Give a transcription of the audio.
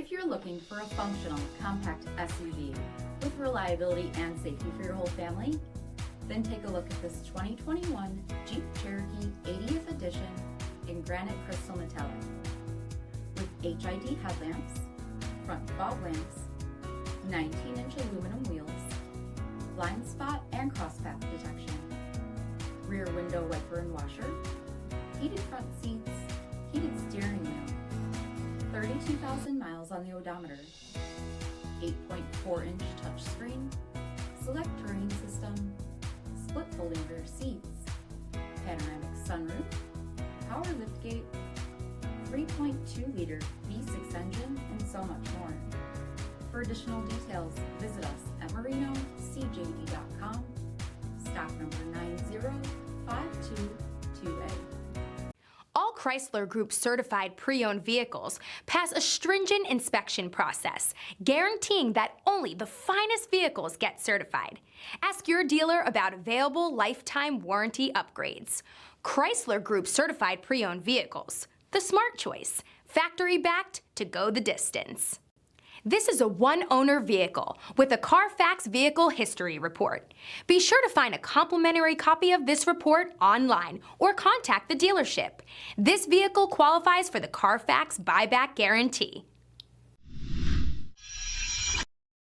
If you're looking for a functional, compact SUV with reliability and safety for your whole family, then take a look at this 2021 Jeep Cherokee 80th Edition in granite crystal metallic. With HID headlamps, front fog lamps, 19-inch aluminum wheels, blind spot and crosspath detection, rear window wiper and washer, heated front seats, heated steering wheel, 32,000 miles on the odometer, 8.4-inch touchscreen, select terrain system, split folding rear seats, panoramic sunroof, power liftgate, 3.2-liter V6 engine, and so much more. For additional details, visit us at marinocjd.com, stock number 90522A. All Chrysler Group certified pre-owned vehicles pass a stringent inspection process, guaranteeing that only the finest vehicles get certified. Ask your dealer about available lifetime warranty upgrades. Chrysler Group certified pre-owned vehicles, the smart choice, factory backed to go the distance. This is a one-owner vehicle with a CARFAX vehicle history report. Be sure to find a complimentary copy of this report online or contact the dealership. This vehicle qualifies for the CARFAX buyback guarantee.